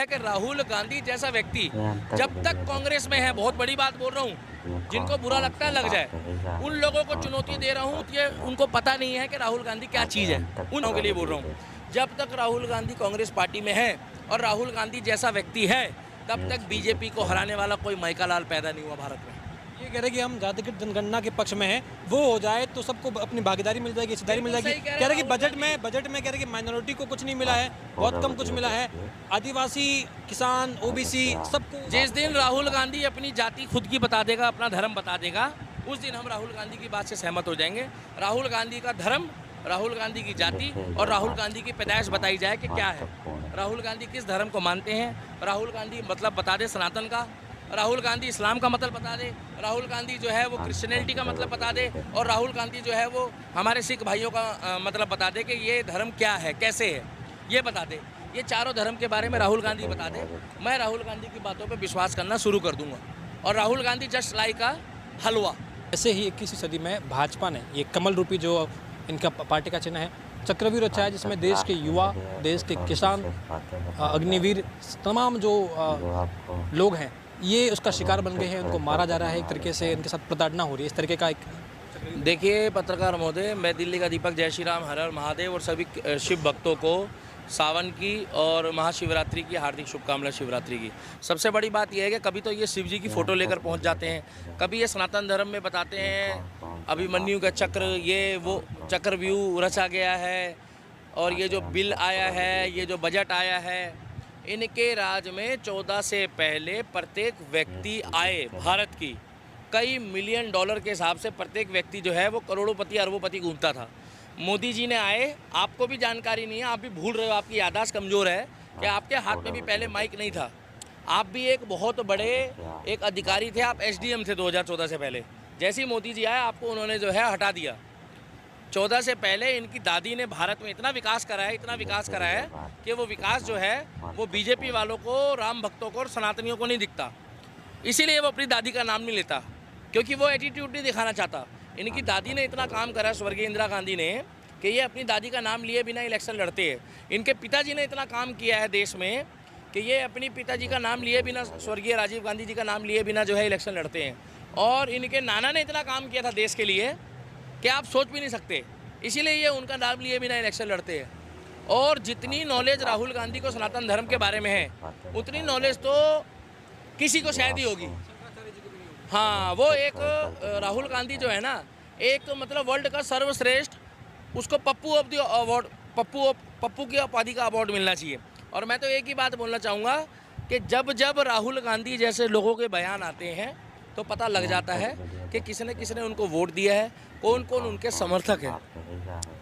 है कि राहुल गांधी जैसा व्यक्ति जब तक कांग्रेस में है, बहुत बड़ी बात बोल रहा हूँ, जिनको बुरा लगता है लग जाए, उन लोगों को चुनौती दे रहा हूँ, ये उनको पता नहीं है कि राहुल गांधी क्या चीज़ है, उन लोगों के लिए बोल रहा हूँ। जब तक राहुल गांधी कांग्रेस पार्टी में है और राहुल गांधी जैसा व्यक्ति है, तब तक बीजेपी को हराने वाला कोई माइका लाल पैदा नहीं हुआ भारत में। ये कह रहे हैं कि हम ज़्यादातर जनगणना के पक्ष में हैं, वो हो जाए तो सबको अपनी भागीदारी मिल जाएगी, हिस्सेदारी मिल जाएगी। कह रहे हैं कि बजट में कह रहे हैं कि माइनॉरिटी को कुछ नहीं मिला है, बहुत कम कुछ मिला है, आदिवासी, किसान, ओबीसी सबको। जिस दिन राहुल गांधी अपनी जाति खुद की बता देगा, अपना धर्म बता देगा, उस दिन हम राहुल गांधी की बात से सहमत हो जाएंगे। राहुल गांधी का धर्म, राहुल गांधी की जाति और राहुल गांधी की पैदाइश बताई जाए कि क्या है, राहुल गांधी किस धर्म को मानते हैं, राहुल गांधी मतलब बता दे सनातन का, राहुल गांधी इस्लाम का मतलब बता दे, राहुल गांधी जो है वो क्रिश्चियनिटी का मतलब बता दे, और राहुल गांधी जो है वो हमारे सिख भाइयों का मतलब बता दे कि ये धर्म क्या है, कैसे है, ये बता दे। ये चारों धर्म के बारे में राहुल गांधी बता दे, मैं राहुल गांधी की बातों पे विश्वास करना शुरू कर दूंगा। और राहुल गांधी जस्ट लाइक का हलवा। ऐसे ही 21वीं सदी में भाजपा ने ये कमल रूपी जो इनका पार्टी का चिन्ह है, चक्रव्यूह रचा है, जिसमें देश के युवा, देश के किसान, अग्निवीर, तमाम जो लोग हैं ये उसका शिकार बन गए हैं, उनको मारा जा रहा है, एक तरीके से इनके साथ प्रताड़ना हो रही है, इस तरीके का एक। देखिए पत्रकार महोदय, मैं दिल्ली का दीपक, जय श्री राम, हर हर महादेव और सभी शिव भक्तों को सावन की और महाशिवरात्रि की हार्दिक शुभकामनाएं। शिवरात्रि की सबसे बड़ी बात यह है कि कभी तो ये शिव जी की फ़ोटो लेकर पहुंच जाते हैं, कभी ये सनातन धर्म में बताते हैं अभिमन्यु का चक्र, ये वो चक्रव्यूह रचा गया है, और ये जो बिल आया है, ये जो बजट आया है, इनके राज में 14 से पहले प्रत्येक व्यक्ति आए भारत की, कई मिलियन डॉलर के हिसाब से प्रत्येक व्यक्ति जो है वो करोड़ोंपति अरबोंपति घूमता था। मोदी जी ने आए, आपको भी जानकारी नहीं है, आप भी भूल रहे हो, आपकी याददाश्त कमज़ोर है कि आपके हाथ में भी पहले माइक नहीं था, आप भी एक बहुत बड़े एक अधिकारी थे, आप एसडीएम थे 2014 से पहले। जैसे ही मोदी जी आए आपको उन्होंने जो है हटा दिया। 14 से पहले इनकी दादी ने भारत में इतना विकास करा है, इतना विकास करा है कि वो विकास जो है वो बीजेपी वालों को, राम भक्तों को और सनातनियों को नहीं दिखता, इसीलिए वो अपनी दादी का नाम नहीं लेता, क्योंकि वो एटीट्यूड नहीं दिखाना चाहता। इनकी दादी ने इतना काम करा, स्वर्गीय इंदिरा गांधी ने, कि ये अपनी दादी का नाम लिए बिना इलेक्शन लड़ते हैं। इनके पिताजी ने इतना काम किया है देश में कि ये अपनी पिताजी का नाम लिए बिना, स्वर्गीय राजीव गांधी जी का नाम लिए बिना जो है इलेक्शन लड़ते हैं। और इनके नाना ने इतना काम किया था देश के लिए कि आप सोच भी नहीं सकते, इसीलिए ये उनका नाम लिए बिना इलेक्शन लड़ते हैं। और जितनी नॉलेज राहुल गांधी को सनातन धर्म के बारे में है, उतनी नॉलेज तो किसी को शायद ही होगी। हाँ, वो एक राहुल गांधी जो है ना, एक मतलब वर्ल्ड का सर्वश्रेष्ठ, उसको Pappu of the award, Pappu की उपाधि का अवार्ड मिलना चाहिए। और मैं तो एक ही बात बोलना चाहूँगा कि जब जब राहुल गांधी जैसे लोगों के बयान आते हैं तो पता लग जाता है कि किसने उनको वोट दिया है, कौन कौन उनके समर्थक हैं।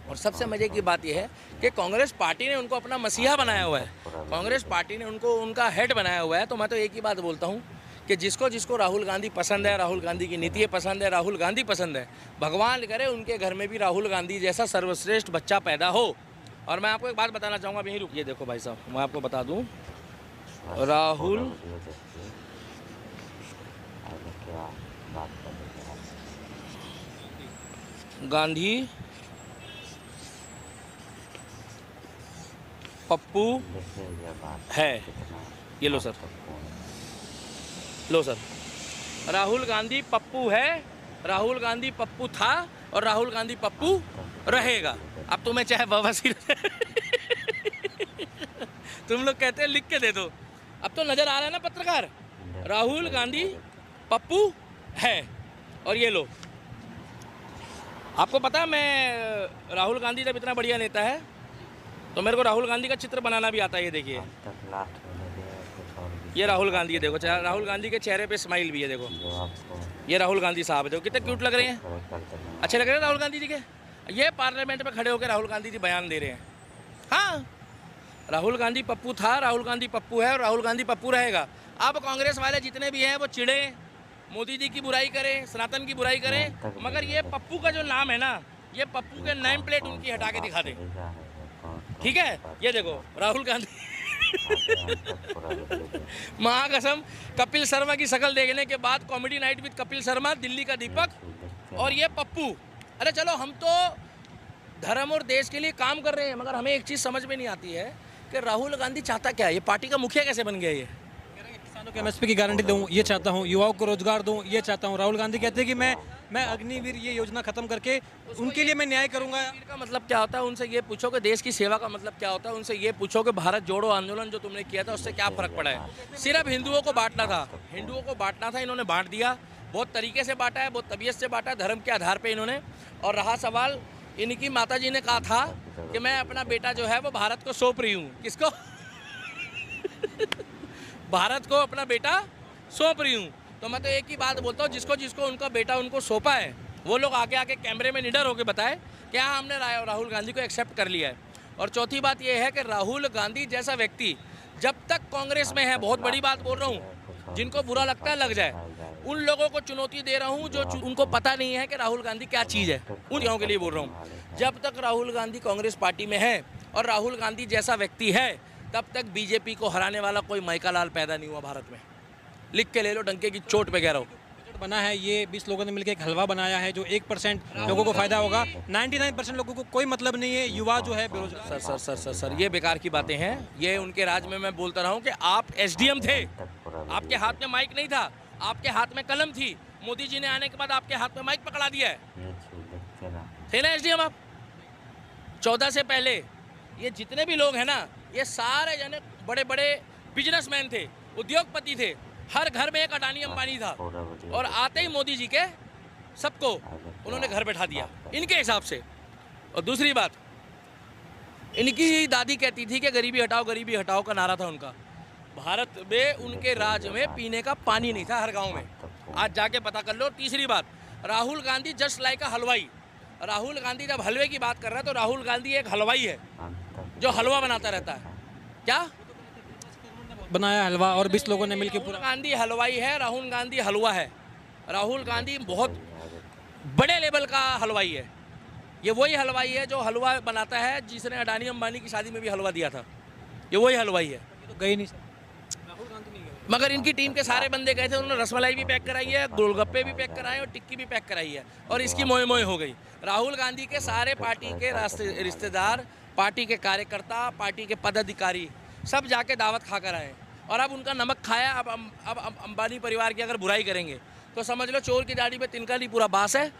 और सबसे मज़े की बात यह है कि कांग्रेस पार्टी ने उनको अपना मसीहा बनाया हुआ है, कांग्रेस पार्टी ने उनको उनका हेड बनाया हुआ है। तो मैं तो एक ही बात बोलता हूँ कि जिसको जिसको राहुल गांधी पसंद है, राहुल गांधी की नीति पसंद है, राहुल गांधी पसंद है, भगवान करे उनके घर में भी राहुल गांधी जैसा सर्वश्रेष्ठ बच्चा पैदा हो। और मैं आपको एक बात बताना चाहूँगा, यहीं रुकिए, देखो भाई साहब, मैं आपको बता दूँ, राहुल गांधी पप्पू है, ये लो सर, लो सर, राहुल गांधी पप्पू है, राहुल गांधी पप्पू था और राहुल गांधी पप्पू रहेगा। अब तुम्हें चाहे बवासीर तुम लोग कहते हैं लिख के दे दो, अब तो नजर आ रहा है ना पत्रकार, राहुल गांधी पप्पू है। और ये लो, आपको पता है मैं राहुल गांधी जब इतना बढ़िया नेता है तो मेरे को राहुल गांधी का चित्र बनाना भी आता है। ये देखिए, ये राहुल गांधी है, देखो राहुल गांधी के चेहरे पे स्माइल भी है, देखो ये राहुल गांधी साहब है, देखो कितने क्यूट लग रहे हैं, अच्छे लग रहे हैं राहुल गांधी जी के। ये पार्लियामेंट में खड़े होकर राहुल गांधी जी बयान दे रहे हैं। हाँ, राहुल गांधी पप्पू था, राहुल गांधी पप्पू है और राहुल गांधी पप्पू रहेगा। अब कांग्रेस वाले जितने भी हैं वो चिढ़े, मोदी जी की बुराई करें, सनातन की बुराई करें, मगर ये पप्पू का जो नाम है ना, ये पप्पू के नेम प्लेट उनकी हटा के दिखा दें, ठीक है। ये देखो राहुल गांधी महाकसम, कपिल शर्मा की शक्ल देखने के बाद comedy night with Kapil Sharma, Delhi का दीपक और ये पप्पू। अरे चलो, हम तो धर्म और देश के लिए काम कर रहे हैं, मगर हमें एक चीज़ समझ में नहीं आती है कि राहुल गांधी चाहता क्या है, ये पार्टी का मुखिया कैसे बन गया ये। किसानों को एमएसपी की गारंटी दूं ये चाहता हूं, युवाओं को रोजगार दूं ये चाहता हूं। राहुल गांधी कहते हैं कि मैं अग्निवीर ये योजना खत्म करके उनके लिए मैं न्याय करूंगा। का मतलब क्या होता है, उनसे ये पूछो कि देश की सेवा का मतलब क्या होता है, उनसे ये पूछो कि भारत जोड़ो आंदोलन जो तुमने किया था उससे क्या फर्क पड़ा है। सिर्फ हिंदुओं को बांटना था, हिंदुओं को बांटना था, इन्होंने बांट दिया, बहुत तरीके से बांटा है, बहुत तबीयत से बांटा, धर्म के आधार पे इन्होंने। और रहा सवाल, इनकी माताजी ने कहा था कि मैं अपना बेटा जो है वो भारत को सौंप रही हूँ। किसको? भारत को अपना बेटा सौंप रही हूँ। तो मैं तो एक ही बात बोलता हूँ, जिसको जिसको उनका बेटा उनको सौंपा है वो लोग आगे आके कैमरे में निडर होकर बताए कि हाँ हमने राहुल गांधी को एक्सेप्ट कर लिया है। और चौथी बात ये है कि राहुल गांधी जैसा व्यक्ति जब तक कांग्रेस में है, बहुत बड़ी बात बोल रहा हूँ, जिनको बुरा लगता है लग जाए, उन लोगों को चुनौती दे रहा हूँ जो उनको पता नहीं है कि राहुल गांधी क्या चीज़ है, उन लोगों के लिए बोल रहा हूँ। जब तक राहुल गांधी कांग्रेस पार्टी में है और राहुल गांधी जैसा व्यक्ति है, तब तक बीजेपी को हराने वाला कोई माइका लाल पैदा नहीं हुआ भारत में। लिख के ले लो, डंके की चोट पे कह रहा हूँ। बजट बना है, ये 20 लोगों ने मिलकर एक हलवा बनाया है जो 1% लोगों को फायदा होगा, 99% लोगों को कोई मतलब नहीं है। युवा जो है बेरोजगार। सर ये बेकार की बातें हैं। ये उनके राज में मैं बोलता रहा हूँ कि आप एसडीएम थे, आपके हाथ में माइक नहीं था, आपके हाथ में कलम थी। मोदी जी ने आने के बाद आपके हाथ में माइक पकड़ा दिया है, थे ना एसडीएम आप 14 से पहले। ये जितने भी लोग हैं ना, ये सारे जने बड़े बड़े बिजनेसमैन थे, उद्योगपति थे, हर घर में एक अडानी अंबानी था। और आते ही मोदी जी के सबको उन्होंने घर बैठा दिया इनके हिसाब से। और दूसरी बात, इनकी दादी कहती थी कि गरीबी हटाओ का नारा था उनका। भारत में उनके राज में पीने का पानी नहीं था हर गांव में, आज जाके पता कर लो। तीसरी बात, राहुल गांधी जस्ट लाइक अ हलवाई। राहुल गांधी जब हलवे की बात कर रहा है तो राहुल गांधी एक हलवाई है जो हलवा बनाता रहता है। क्या बनाया हलवा और 20 लोगों ने मिलकर राहुल पूरा। गांधी हलवाई है, राहुल गांधी हलवा है। राहुल गांधी बहुत बड़े लेवल का हलवाई है। ये वही हलवाई है जो हलवा बनाता है, जिसने अडानी अंबानी की शादी में भी हलवा दिया था, ये वही हलवाई है। तो गए नहीं सर, राहुल गांधी नहीं गए। मगर इनकी टीम के सारे बंदे गए थे, उन्होंने रसमलाई भी पैक कराई है, गोलगप्पे भी पैक कराए और टिक्की भी पैक कराई है, और इसकी मोए मोए हो गई। राहुल गांधी के सारे पार्टी के रिश्तेदार, पार्टी के कार्यकर्ता, पार्टी के पदाधिकारी सब जाके दावत खा कर आए। और अब उनका नमक खाया। अब अंबानी परिवार की अगर बुराई करेंगे तो समझ लो चोर की दाढ़ी पे तिनका नहीं पूरा बास है।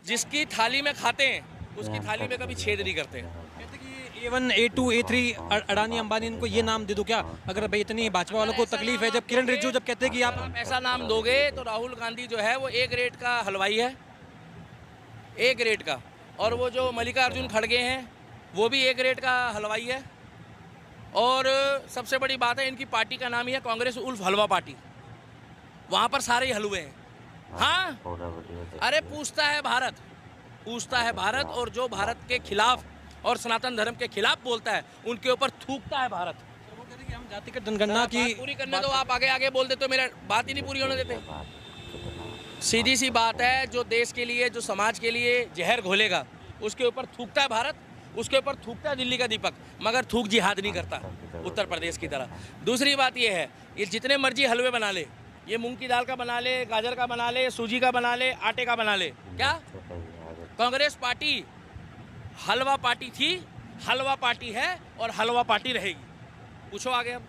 जिसकी थाली में खाते हैं उसकी थाली में कभी छेद नहीं करते। कहते कि A1, A2, A3 Adani Ambani, इनको ये नाम दे दो क्या, अगर भाई इतनी भाजपा वालों को तकलीफ है। जब किरण रिजिजू जब कहते हैं कि आप ऐसा नाम दोगे तो राहुल गांधी जो है वो ए ग्रेड का हलवाई है, ए ग्रेड का। और वो जो मल्लिकार्जुन खड़गे हैं वो भी ए ग्रेड का हलवाई है। और सबसे बड़ी बात है, इनकी पार्टी का नाम ही है कांग्रेस उल्फ हलवा पार्टी। वहाँ पर सारे ही हलवे हैं। हाँ, अरे पूछता है भारत, और जो भारत के खिलाफ और सनातन धर्म के खिलाफ बोलता है उनके ऊपर थूकता है भारत। वो कहते हैं कि हम जातिगत जनगणना की पूरी करने दो, आप आगे बोल देते हो, मेरा बात ही नहीं पूरी होने देते। सीधी सी बात है, जो देश के लिए, जो समाज के लिए जहर घोलेगा उसके ऊपर थूकता है भारत, उसके ऊपर थूकता है दिल्ली का दीपक, मगर थूक जिहाद नहीं करता उत्तर प्रदेश की तरह। दूसरी बात ये है, ये जितने मर्जी हलवे बना ले, ये मूंग की दाल का बना ले, गाजर का बना ले, सूजी का बना ले, आटे का बना ले, क्या कांग्रेस पार्टी हलवा पार्टी थी, हलवा पार्टी है और हलवा पार्टी रहेगी। पूछो आगे। अब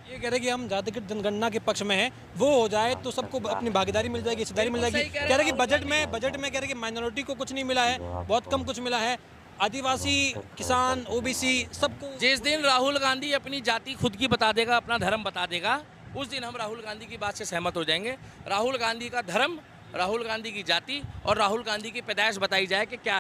ये कह रहे कि हम जातिगत जनगणना के पक्ष में हैं, वो हो जाए तो सबको अपनी भागीदारी मिल जाएगी, हिस्सेदारी मिल जाएगी। कह रहे कि बजट में कह रहे कि माइनॉरिटी को कुछ नहीं मिला है, बहुत कम कुछ मिला है। आदिवासी, किसान, ओबीसी सबको। जिस दिन राहुल गांधी अपनी जाति खुद की बता देगा, अपना धर्म बता देगा, उस दिन हम राहुल गांधी की बात से सहमत हो जाएंगे। राहुल गांधी का धर्म, राहुल गांधी की जाति और राहुल गांधी की पैदाइश बताई जाए कि क्या